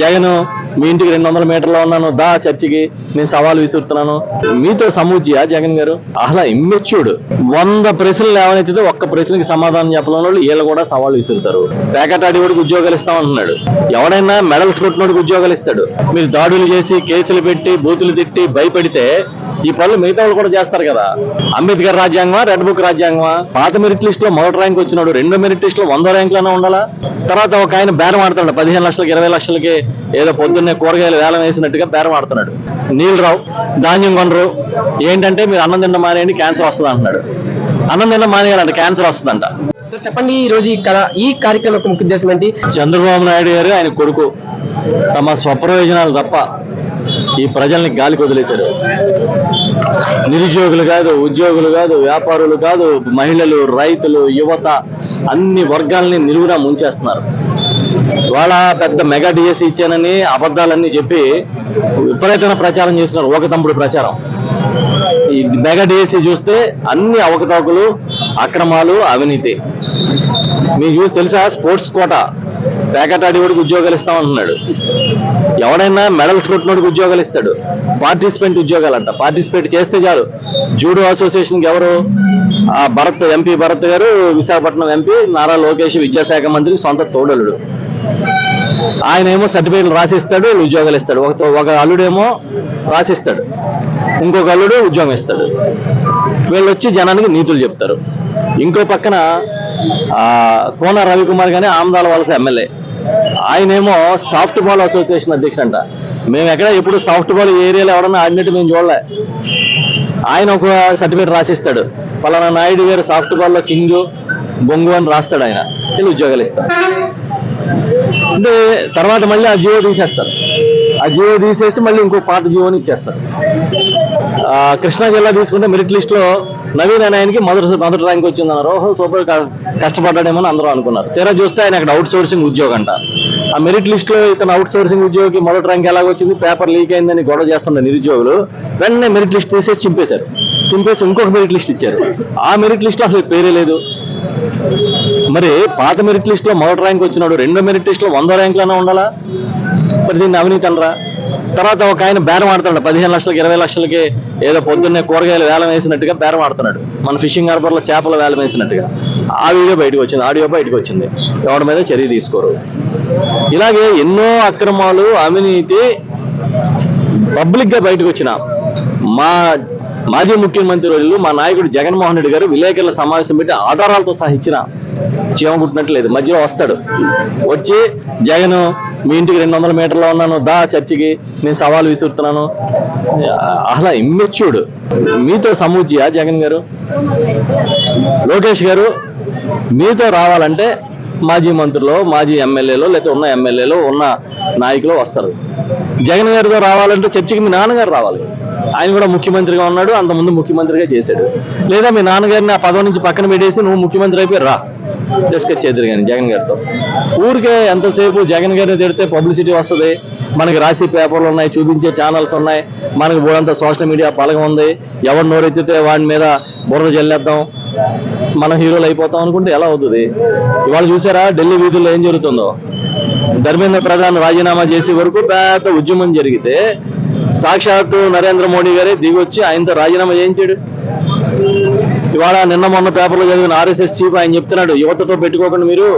జగన్ మీ ఇంటికి 200 మీటర్లో ఉన్నాను, దా చర్చికి, నేను సవాల్ విసురుతున్నాను. మీతో సమూజ్జియా జగన్ గారు? అసలు ఇమ్మెచ్యూర్డ్. 100 ప్రశ్నలు లేవనైతే ఒక్క ప్రశ్నకి సమాధానం చెప్పలేని వాళ్ళు వీళ్ళు కూడా సవాల్ విసురుతారు. ప్యాకెట్ ఆడివాడికి ఉద్యోగాలు ఇస్తామంటున్నాడు. ఎవడైనా మెడల్స్ కొట్టినోడికి ఉద్యోగాలు ఇస్తాడు. మీరు దాడులు చేసి కేసులు పెట్టి బూతులు తిట్టి భయపెడితే ఈ పనులు మిగతా వాళ్ళు కూడా చేస్తారు కదా. అంబేద్కర్ రాజ్యాంగమా, రెడ్ బుక్ రాజ్యాంగమా? పాత మెరిట్ లిస్ట్ లో మొదటి ర్యాంక్ వచ్చినాడు, రెండో మెరిట్ లిస్ట్ లో 100 ర్యాంకులైనా ఉండాలా? తర్వాత ఒక ఆయన బేరం ఆడుతున్నాడు, 15 లక్షలకి 20 లక్షలకి ఏదో పొద్దున్నే కూరగాయలు వేలం వేసినట్టుగా బేరం ఆడుతున్నాడు. నీలరావు ధాన్యం కొనరు, ఏంటంటే మీరు అన్నం తిన్న మానేయండి క్యాన్సర్ వస్తుంది అంటున్నాడు. అన్నం తిన్న మానేయాలంట, క్యాన్సర్ వస్తుందంట. సార్ చెప్పండి, ఈ రోజు ఈ కార్యక్రమం యొక్క ముఖ్య ఉద్దేశం ఏంటి? చంద్రబాబు నాయుడు గారు ఆయన కొడుకు తమ స్వప్రయోజనాలు తప్ప ఈ ప్రజల్ని గాలికి వదిలేశారు. నిరుద్యోగులు కాదు, ఉద్యోగులు కాదు, వ్యాపారులు కాదు, మహిళలు, రైతులు, యువత అన్ని వర్గాలని నిలువునా ముంచేస్తున్నారు. వాళ్ళ పెద్ద మెగా డిఎస్సి ఇచ్చానని అబద్ధాలన్నీ చెప్పి విపరీతమైన ప్రచారం చేస్తున్నారు, ఒకతంపుడు ప్రచారం. ఈ మెగా డిఎస్సి చూస్తే అన్ని అవకతవకలు, అక్రమాలు, అవినీతి. మీకు చూసి తెలుసా, స్పోర్ట్స్ కోటా ప్యాకెట్ ఆడివాడికి ఉద్యోగాలు ఇస్తామంటున్నాడు. ఎవడైనా మెడల్స్ కొట్టినోడికి ఉద్యోగాలు ఇస్తాడు. పార్టిసిపెంట్ ఉద్యోగాలంట, పార్టిసిపేట్ చేస్తే చాలు. జూడో అసోసియేషన్కి ఎవరు? ఆ భరత్, ఎంపీ భరత్ గారు, విశాఖపట్నం ఎంపీ, నారా లోకేష్ విద్యాశాఖ మంత్రి సొంత తోడలుడు. ఆయన ఏమో సర్టిఫికేట్లు రాసిస్తాడు, ఉద్యోగాలు ఇస్తాడు. ఒక అల్లుడేమో రాసిస్తాడు, ఇంకొక అల్లుడు ఉద్యోగం ఇస్తాడు. వీళ్ళు వచ్చి జనానికి నీతులు చెప్తారు. ఇంకో పక్కన కోన రవికుమార్ గానీ ఆమదాల వలస ఎమ్మెల్యే, ఆయనేమో సాఫ్ట్ బాల్ అసోసియేషన్ అధ్యక్షుడు అంట. మేము ఎక్కడ ఎప్పుడు సాఫ్ట్ బాల్ ఏరియాలో ఎవడన్నా ఆడినట్టు మేము చూడలే. ఆయన ఒక సర్టిఫికేట్ రాసిస్తాడు, పలానా నాయుడు గారు సాఫ్ట్ బాల్లో కింగ్ బొంగు అని రాస్తాడు. ఆయన వీళ్ళు ఉద్యోగాలు ఇస్తారు. అంటే తర్వాత మళ్ళీ ఆ జియో తీసేస్తారు. ఆ జియో తీసేసి మళ్ళీ ఇంకో పాత జియోని ఇచ్చేస్తారు. కృష్ణా జిల్లా తీసుకుంటే మెరిట్ లిస్ట్ లో నవీన్ అనే ఆయనకి మొదటి ర్యాంక్ వచ్చిందన్నారు. ఓహో సూపర్, కష్టపడ్డాడేమో అని అందరూ అనుకున్నారు. తీరా చూస్తే ఆయన అక్కడ అవుట్ సోర్సింగ్ ఉద్యోగం అంట. ఆ మెరిట్ లిస్ట్ లో ఇతను అవుట్ సోర్సింగ్ ఉద్యోగికి మొదటి ర్యాంక్ ఎలాగొచ్చింది, పేపర్ లీక్ అయిందని గొడవ చేస్తున్న నిరుద్యోగులు వెంటనే మెరిట్ లిస్ట్ తీసేసి చింపేసి ఇంకొక మెరిట్ లిస్ట్ ఇచ్చారు. ఆ మెరిట్ లిస్ట్ లో అసలు పేరే లేదు. మరి పాత మెరిట్ లిస్ట్ లో మొదటి ర్యాంక్ వచ్చినాడు, రెండో మెరిట్ లిస్ట్ లో 100 ర్యాంకులైనా ఉండాలా? మరి దీన్ని అవినీతి అనరా? తర్వాత ఒక ఆయన బేరం ఆడుతున్నాడు, 15 లక్షలకి 20 లక్షలకి ఏదో పొద్దున్నే కూరగాయలు వేలం వేసినట్టుగా బేరం ఆడుతున్నాడు. మన ఫిషింగ్ హార్బర్ లో చేపలు వేలం వేసినట్టుగా. ఆ వీడియో బయటకు వచ్చింది, ఆడియో బయటకు వచ్చింది. ఎవరి మీద చర్య తీసుకోరు. ఇలాగే ఎన్నో అక్రమాలు, అవినీతి పబ్లిక్ గా బయటకు వచ్చిన మాజీ ముఖ్యమంత్రి రోజులు మా నాయకుడు జగన్మోహన్ రెడ్డి గారు విలేకరుల సమావేశం పెట్టి ఆధారాలతో సహా ఇచ్చిన చీమ కుట్టినట్లేదు. మధ్యలో వస్తాడు, వచ్చి జగన్ మీ ఇంటికి 200 మీటర్లో ఉన్నాను, దా చర్చికి, నేను సవాల్ విసురుతున్నాను. అసలు ఇమ్మెచ్యూర్డ్. మీతో సమూజ్జియా జగన్ గారు? లోకేష్ గారు మీతో రావాలంటే మాజీ మంత్రులు, మాజీ ఎమ్మెల్యేలు, లేకపోతే ఉన్న ఎమ్మెల్యేలు, ఉన్న నాయకులు వస్తారు. జగన్ గారితో రావాలంటే చర్చికి మీ నాన్నగారు రావాలి. ఆయన కూడా ముఖ్యమంత్రిగా ఉన్నాడు, అంతకుముందు ముఖ్యమంత్రిగా చేశాడు. లేదా మీ నాన్నగారిని ఆ పదవి నుంచి పక్కన పెట్టేసి నువ్వు ముఖ్యమంత్రి అయిపోయి రా, డిస్కస్ చేద్దరు కానీ జగన్ గారితో. ఊరికే ఎంతసేపు జగన్ గారిని తిడితే పబ్లిసిటీ వస్తుంది, మనకి రాసి పేపర్లు ఉన్నాయి, చూపించే ఛానల్స్ ఉన్నాయి, మనకి బోడంతా సోషల్ మీడియా పలక ఉంది, ఎవరు నోరెత్తితే వాడి మీద బుర్ర జల్లేద్దాం, మనం హీరోలు అయిపోతాం అనుకుంటే ఎలా అవుతుంది? ఇవాళ చూసారా ఢిల్లీ వీధుల్లో ఏం జరుగుతుందో? ధర్మేంద్ర ప్రధాన్ రాజీనామా చేసే వరకు పెద్ద ఉద్యమం జరిగితే సాక్షాత్తు నరేంద్ర మోడీ గారే దిగొచ్చి ఆయనతో రాజీనామా చేయించాడు. ఇవాళ నిన్న మొన్న పేపర్లో చదివిన ఆర్ఎస్ఎస్ చీఫ్ ఆయన చెప్తున్నాడు, యువతతో పెట్టుకోకుండా మీరు,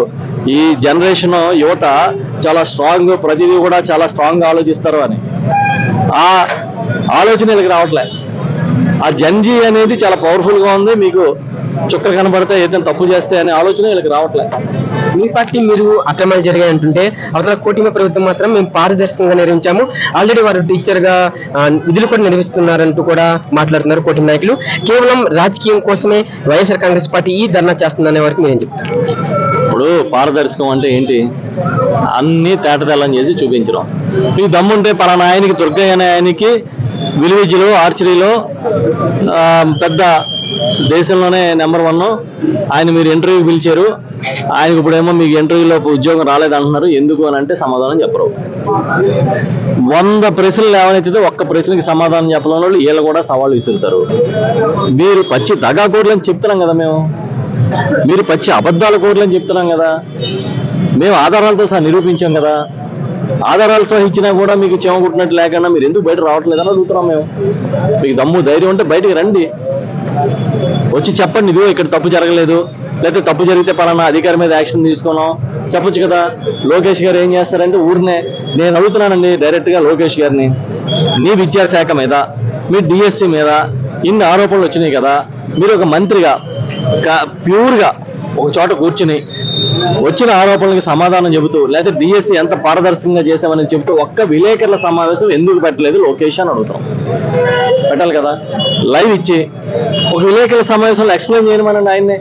ఈ జనరేషన్ యువత చాలా స్ట్రాంగ్, ప్రతిదీ కూడా చాలా స్ట్రాంగ్ గా ఆలోచిస్తారు అని. ఆ ఆలోచన వీళ్ళకి రావట్లే. ఆ జన్జీ అనేది చాలా పవర్ఫుల్ గా ఉంది, మీకు చుక్క కనబడితే ఏదైనా తప్పు చేస్తే అనే ఆలోచన వీళ్ళకి రావట్లే. మీ పార్టీ మీరు అక్రమాలు జరిగాయి అంటుంటే, అవతల కూటమి ప్రభుత్వం మాత్రం మేము పారదర్శకంగా నిర్వహించాము, ఆల్రెడీ వారు టీచర్ గా విధులు కూడా నిర్వహిస్తున్నారంటూ కూడా మాట్లాడుతున్నారు కూటమి నాయకులు. కేవలం రాజకీయం కోసమే వైఎస్ఆర్ కాంగ్రెస్ పార్టీ ఈ ధర్నా చేస్తుందనే వరకు మీరు ఏం చెప్తారు? ఇప్పుడు పారదర్శకం అంటే ఏంటి? అన్ని తేటతెల్లం చేసి చూపించడం. ఈ దమ్ముంటే పలానా ఆయనకి, దుర్గయ్య అనే ఆయనకి విలువిద్యలో, ఆర్చరీలో పెద్ద దేశంలోనే నెంబర్ 1 ఆయన మీరు ఇంటర్వ్యూకి పిలిచారు, ఆయనకు ఇప్పుడేమో మీకు ఇంటర్వ్యూలో ఉద్యోగం రాలేదంటున్నారు. ఎందుకు అని అంటే సమాధానం చెప్పరు. 100 ప్రశ్నలు లేవనైతే ఒక్క ప్రశ్నకి సమాధానం చెప్పలేని వాళ్ళు వీళ్ళు కూడా సవాళ్ళు విసురుతారు. మీరు పచ్చి దగాకోర్లని చెప్తున్నాం కదా, మీరు పచ్చి అబద్ధాల కోర్లని చెప్తున్నాం కదా, మేము ఆధారాలతో సహా నిరూపించాం కదా. ఆధారాలతో ఇచ్చినా కూడా మీకు చెమ కుట్టినట్టు లేకుండా మీరు ఎందుకు బయట రావట్లేదని అడుగుతున్నాం మేము. మీకు దమ్ము ధైర్యం ఉంటే బయటికి రండి, వచ్చి చెప్పండి ఇదిగో ఇక్కడ తప్పు జరగలేదు, లేకపోతే తప్పు జరిగితే పలానా అధికారి మీద యాక్షన్ తీసుకున్నాం చెప్పొచ్చు కదా. లోకేష్ గారు ఏం చేస్తారంటే ఊరినే నేను అడుగుతున్నానండి డైరెక్ట్గా లోకేష్ గారిని, మీ విద్యాశాఖ మీద మీ డిఎస్సి మీద ఇన్ని ఆరోపణలు వచ్చినాయి కదా, మీరు ఒక మంత్రిగా ప్యూర్గా ఒక చోట కూర్చుని వచ్చిన ఆరోపణలకు సమాధానం చెబుతూ, లేకపోతే డిఎస్సి ఎంత పారదర్శకంగా చేశామని చెబుతూ ఒక్క విలేకరుల సమావేశం ఎందుకు పెట్టలేదు లోకేష్ అని అడుగుతాం. పెట్టాలి కదా, లైవ్ ఇచ్చి ఒక విలేకరుల సమావేశంలో ఎక్స్ప్లెయిన్ చేయమనండి ఆయన్ని.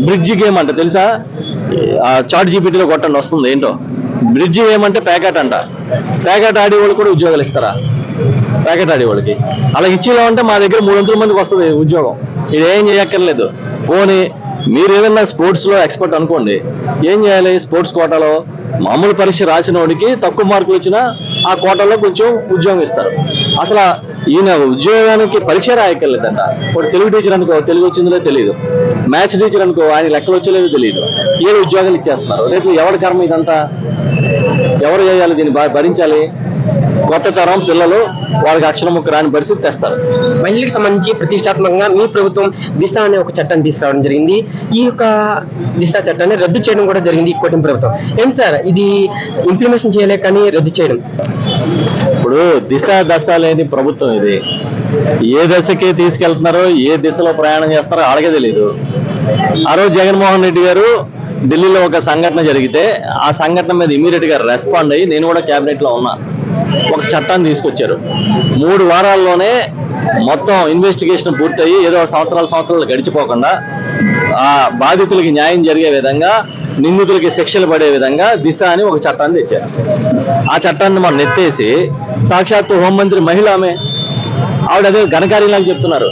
బ్రిడ్జ్ గేమ్ అంట తెలుసా, చాట్ జీపీటీలో కొట్టండి వస్తుంది ఏంటో. బ్రిడ్జ్ గేమ్ అంటే ప్యాకెట్ అంట, ప్యాకెట్ ఆడేవాళ్ళు కూడా ఉద్యోగాలు ఇస్తారా? ప్యాకెట్ ఆడేవాళ్ళకి అలా ఇచ్చేలా ఉంటే మా దగ్గర 300 మందికి వస్తుంది ఉద్యోగం. ఇదేం చేయక్కర్లేదు. పోనీ మీరు ఏదన్నా స్పోర్ట్స్లో ఎక్స్పర్ట్ అనుకోండి, ఏం చేయాలి? స్పోర్ట్స్ కోటాలో మామూలు పరీక్ష రాసిన వాడికి తక్కువ మార్కులు వచ్చినా ఆ కోటాలో కొంచెం ఉద్యోగం ఇస్తారు. అసలు ఈయన ఉద్యోగానికి పరీక్ష రాయక్కర్లేదంట. ఇప్పుడు తెలుగు టీచర్ అనుకో తెలుగు వచ్చిందో తెలియదు, మ్యాథ్స్ టీచర్ అనుకో ఆయన లెక్కలు వచ్చేలేదో తెలియదు, 7 ఉద్యోగాలు ఇచ్చేస్తున్నారు. రేపు ఎవరి కర్మ ఇదంతా? ఎవరు చేయాలి దీన్ని భరించాలి? కొత్త తరం పిల్లలు వాళ్ళకి అక్షరం ముక్క రాని పరిస్థితి తెస్తారు. మహిళలకు సంబంధించి ప్రతిష్టాత్మకంగా మీ ప్రభుత్వం దిశ అనే ఒక చట్టాన్ని తీసుకురావడం జరిగింది. ఈ యొక్క దిశ చట్టాన్ని రద్దు చేయడం కూడా జరిగింది ఈ కూటమి ప్రభుత్వం. ఏంటి సార్ ఇది ఇంప్లిమెంటేషన్ చేయలేక కానీ రద్దు చేయడం? ఇప్పుడు దిశ దశ లేని ప్రభుత్వం ఇది. ఏ దశకి తీసుకెళ్తున్నారో ఏ దిశలో ప్రయాణం చేస్తారో వాళ్ళకే తెలియదు. ఆ రోజు జగన్మోహన్ రెడ్డి గారు ఢిల్లీలో ఒక సంఘటన జరిగితే ఆ సంఘటన మీద ఇమీడియట్ గా రెస్పాండ్ అయ్యి నేను కూడా క్యాబినెట్ లో ఉన్నా, ఒక చట్టాన్ని తీసుకొచ్చారు. 3 వారాల్లోనే మొత్తం ఇన్వెస్టిగేషన్ పూర్తయి ఏదో సంవత్సరాలు గడిచిపోకుండా ఆ బాధితులకి న్యాయం జరిగే విధంగా, నిందితులకి శిక్షలు పడే విధంగా దిశ అని ఒక చట్టాన్ని తెచ్చారు. ఆ చట్టాన్ని మనం నెత్తేసి సాక్షాత్తు హోంమంత్రి మహిళ ఆవిడ అదే ఘనకార్యంలాగా చెప్తున్నారు.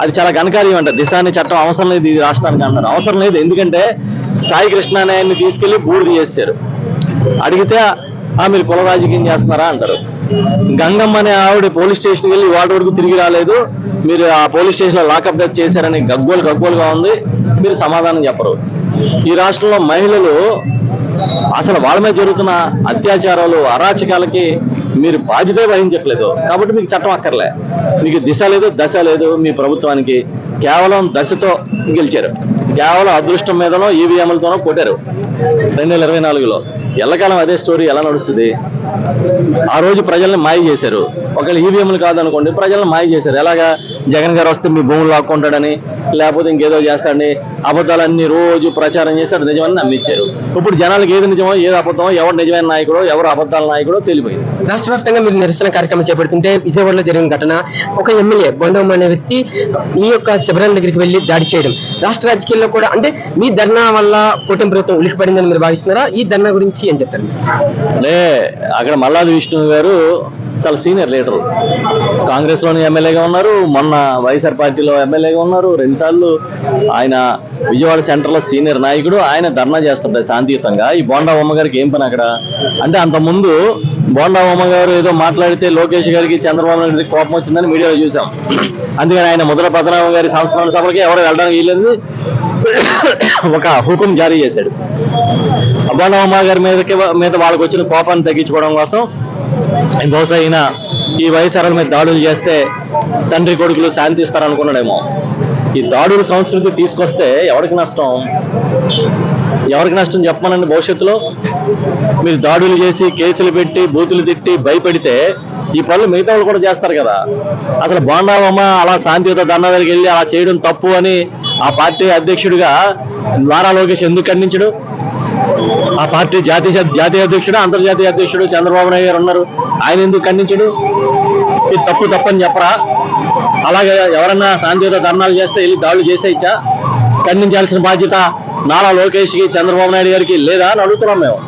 అది చాలా ఘనకార్యం అంట. దిశ అనే చట్టం అవసరం లేదు ఇది రాష్ట్రానికి అంటారు. అవసరం లేదు, ఎందుకంటే సాయి కృష్ణారాయన్ని తీసుకెళ్లి బూడిద చేశారు. అడిగితే మీరు కుల రాజకీయం చేస్తున్నారా అంటారు. గంగమ్మ అనే ఆవిడ పోలీస్ స్టేషన్కి వెళ్ళి వాటి వరకు తిరిగి రాలేదు, మీరు ఆ పోలీస్ స్టేషన్ లో లాకప్ డెత్ చేశారని గగ్గోలుగా ఉంది, మీరు సమాధానం చెప్పరు. ఈ రాష్ట్రంలో మహిళలు అసలు వాళ్ళ మీద జరుగుతున్న అత్యాచారాలు అరాచకాలకి మీరు బాధ్యత వహించట్లేదు కాబట్టి మీకు చట్టం అక్కర్లే. మీకు దిశ లేదు దశ లేదు మీ ప్రభుత్వానికి. కేవలం దశతో గెలిచారు, కేవలం అదృష్టం మీదనో ఈవీఎంలతోనో కొట్టారు 2024లో. ఎల్లకాలం అదే స్టోరీ ఎలా నడుస్తుంది? ఆ రోజు ప్రజల్ని మాయ చేశారు. ఒకవేళ ఈవీఎంలు కాదనుకోండి, ప్రజల్ని మాయ చేశారు. ఎలాగా? జగన్ గారు వస్తే మీ భూములు లాక్కుంటాడని, లేకపోతే ఇంకేదో చేస్తాడని అబద్ధాలన్నీ రోజు ప్రచారం చేసి అది నిజమని నమ్మించారు. ఇప్పుడు జనాలకు ఏది నిజమో ఏది అబద్ధమో, ఎవరు నిజమైన నాయకుడో ఎవరు అబద్ధాల నాయకుడో తెలిపోయింది. రాష్ట్ర వ్యాప్తంగా మీరు నిరసన కార్యక్రమం చేపడుతుంటే విజయవాడలో జరిగిన ఘటన, ఒక ఎమ్మెల్యే బొండమ్మ అనే వ్యక్తి మీ యొక్క శబరాల దగ్గరికి వెళ్లి దాడి చేయడం, రాష్ట్ర రాజకీయాల్లో కూడా అంటే మీ ధర్నా వల్ల కూటమి ప్రభుత్వం ఉలికిపడిందని మీరు భావిస్తున్నారా? ఈ ధర్నా గురించి ఏం చెప్తారు? అక్కడ మల్లాది విష్ణు గారు చాలా సీనియర్ లీడరు, కాంగ్రెస్ లోని ఎమ్మెల్యేగా ఉన్నారు, మొన్న వైఎస్ఆర్ పార్టీలో ఎమ్మెల్యేగా ఉన్నారు, 2 సార్లు ఆయన విజయవాడ సెంటర్ లో సీనియర్ నాయకుడు. ఆయన ధర్నా చేస్తుంటారు శాంతియుతంగా. ఈ బోండా ఉమ్మ గారికి ఏం పని అక్కడ అంటే? అంతకుముందు బోండా ఉమ్మ గారు ఏదో మాట్లాడితే లోకేష్ గారికి చంద్రబాబు నాయుడు గారికి కోపం వచ్చిందని మీడియాలో చూసాం. అందుకని ఆయన ముద్ర పద్మనాభం గారి సంస్మరణ సభలకి ఎవరు వెళ్ళడానికి వీలేదు, ఒక హుకుం జారీ చేశాడు. బోండా ఉమ్మ గారి మీద వాళ్ళకి వచ్చిన కోపాన్ని తగ్గించుకోవడం కోసం బహుశా ఈయన ఈ వైఎస్ఆర్ మీద దాడులు చేస్తే తండ్రి కొడుకులు శాంతిస్తారనుకున్నాడేమో. ఈ దాడుల సంస్కృతి తీసుకొస్తే ఎవరికి నష్టం? ఎవరికి నష్టం చెప్పమనండి? భవిష్యత్తులో మీరు దాడులు చేసి కేసులు పెట్టి బూతులు తిట్టి భయపెడితే ఈ పనులు మిగతా వాళ్ళు కూడా చేస్తారు కదా. అసలు బోండావమ్మ అలా శాంతియుత ధర్నా దగ్గరికి వెళ్ళి అలా చేయడం తప్పు అని ఆ పార్టీ అధ్యక్షుడిగా నారా లోకేష్ ఎందుకు ఖండించడు? ఆ పార్టీ జాతీయ అధ్యక్షుడు అంతర్జాతీయ అధ్యక్షుడు చంద్రబాబు నాయుడు గారు ఉన్నారు, ఆయన ఎందుకు ఖండించడు? ఇది తప్పని చెప్పరా? అలాగే ఎవరన్నా శాంతియుత ధర్నాలు చేస్తే వెళ్ళి దాడులు చేసేయచ్చా? ఖండించాల్సిన బాధ్యత నారా లోకేష్కి చంద్రబాబు నాయుడు గారికి లేదా అని అడుగుతున్నాం మేము.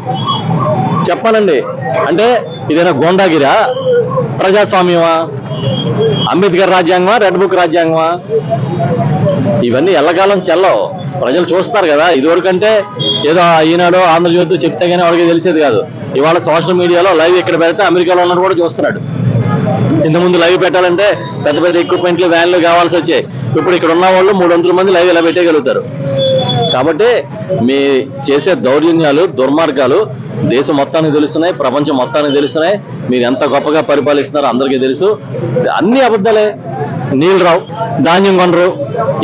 చెప్పానండి. అంటే ఇదేనా గోండాగిరా? ప్రజాస్వామ్యమా? అంబేద్కర్ రాజ్యాంగమా? రెడ్ బుక్ రాజ్యాంగమా? ఇవన్నీ ఎల్లకాలం చెల్లవు. ప్రజలు చూస్తారు కదా. ఇదివరకంటే ఏదో ఈనాడో ఆంధ్రజ్యోతి చెప్తే కానీ వాళ్ళకి తెలిసేది కాదు. ఇవాళ సోషల్ మీడియాలో లైవ్ ఇక్కడ పెడితే అమెరికాలో ఉన్నట్టు కూడా చూస్తున్నాడు. ఇంతకుముందు లైవ్ పెట్టాలంటే పెద్ద ఎక్విప్మెంట్లు వ్యాన్లు కావాల్సి వచ్చాయి. ఇప్పుడు ఇక్కడ ఉన్న వాళ్ళు 300 మంది లైవ్ ఇలా పెట్టేయగలుగుతారు. కాబట్టి మీ చేసే దౌర్జన్యాలు దుర్మార్గాలు దేశం మొత్తానికి తెలుస్తున్నాయి, ప్రపంచం మొత్తానికి తెలుస్తున్నాయి. మీరు ఎంత గొప్పగా పరిపాలిస్తున్నారో అందరికీ తెలుసు. అన్ని అబద్ధాలే. నీళ్ళు రావు, ధాన్యం కొనరు.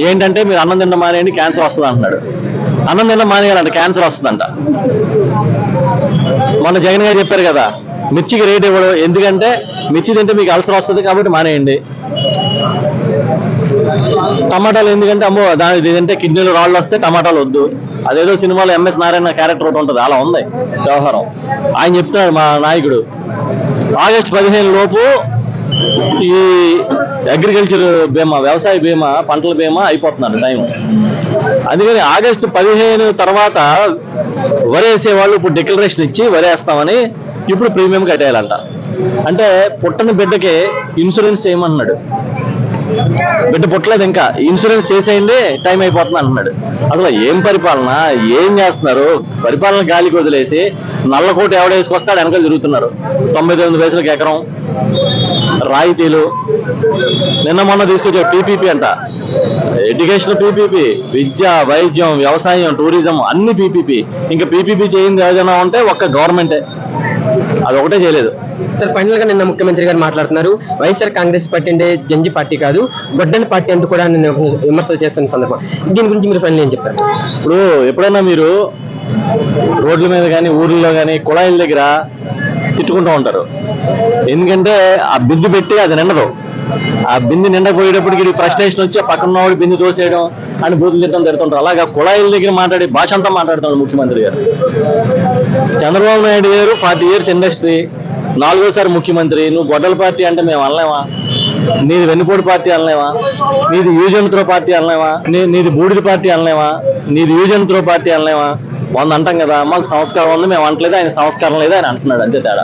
ఏంటంటే మీరు అన్నం తినడం మానేయండి, క్యాన్సర్ వస్తుంది అంటున్నాడు. అన్నం తినడం మానేయాలంట, క్యాన్సర్ వస్తుందంట. మొన్న జగన్ గారు చెప్పారు కదా, మిర్చికి రేట్ ఇవ్వడు, ఎందుకంటే మిర్చి తింటే మీకు అల్సర్ వస్తుంది కాబట్టి మానేయండి. టమాటాలు ఎందుకంటే అమ్మో దాని తింటే కిడ్నీలో రాళ్ళు వస్తే టమాటాలు వద్దు. అదేదో సినిమాలో ఎంఎస్ నారాయణ క్యారెక్టర్ ఒకటి ఉంటుంది, అలా ఉంది వ్యవహారం. ఆయన చెప్తున్నాడు మా నాయకుడు, ఆగస్టు 15 లోపు ఈ అగ్రికల్చర్ బీమా, వ్యవసాయ బీమా, పంటల బీమా అయిపోతున్నారు టైం. అందుకని ఆగస్టు 15 తర్వాత వరేసే వాళ్ళు ఇప్పుడు డిక్లరేషన్ ఇచ్చి వరేస్తామని ఇప్పుడు ప్రీమియం కట్టేయాలంట. అంటే పుట్టని బిడ్డకి ఇన్సూరెన్స్ చేయమంటున్నాడు. బిడ్డ పుట్టలేదు ఇంకా, ఇన్సూరెన్స్ చేసేయండి టైం అయిపోతుంది అంటున్నాడు. అసలు ఏం పరిపాలన, ఏం చేస్తున్నారు? పరిపాలన గాలికి వదిలేసి నల్లకోట ఎవడేసుకొస్తాడు వెనకాల తిరుగుతున్నారు. 99 పైసలకి ఎకరం రాయితీలు. నిన్న మొన్న తీసుకొచ్చే పీపీపీ అంట, ఎడ్యుకేషన్ పీపీపీ, విద్య, వైద్యం, వ్యవసాయం, టూరిజం అన్ని పీపీపీ. ఇంకా పీపీపీ చేయింది ఏదైనా ఉంటే ఒక్క గవర్నమెంటే, అది ఒకటే చేయలేదు. సార్ ఫైనల్ గా నిన్న ముఖ్యమంత్రి గారు మాట్లాడుతున్నారు, వైఎస్ఆర్ కాంగ్రెస్ పార్టీ అంటే జంజి పార్టీ కాదు, గొడ్డలి పార్టీ అంటూ కూడా నిన్న విమర్శలు చేస్తున్న సందర్భం. దీని గురించి మీరు ఫైనల్ ఏం చెప్పారు? ఇప్పుడు ఎప్పుడైనా మీరు రోడ్ల మీద కానీ ఊర్లో కానీ కుళాయిల దగ్గర తిట్టుకుంటూ ఉంటారు. ఎందుకంటే ఆ బిందు పెట్టి అది నిండదు. ఆ బిందు నిండపోయేటప్పటికి ఫ్రస్ట్రేషన్ వచ్చి పక్కన వాడు బిందు తోసేయడం అని బూతులు తిట్టడం తిడుతుంటారు. అలాగా కుళాయిల దగ్గర మాట్లాడి భాష అంతా మాట్లాడుతున్నాడు ముఖ్యమంత్రి గారు. చంద్రబాబు నాయుడు గారు 40 years ఇండస్ట్రీ, 4వ ముఖ్యమంత్రి. నువ్వు గొడ్డల పార్టీ అంటే మేము అనలేమా? నీది వెన్నుపోటు పార్టీ అనలేమా? నీది యూజన్ త్రో పార్టీ అనలేమా? నీది బూడిద పార్టీ అనలేమా? నీది యూజన్ త్రో పార్టీ అనలేమా? 100 అంటాం కదా, మాకు సంస్కారం ఉంది మేము అంటలేదు, ఆయన సంస్కారం లేదు ఆయన అంటున్నాడు, అంతే తేడా.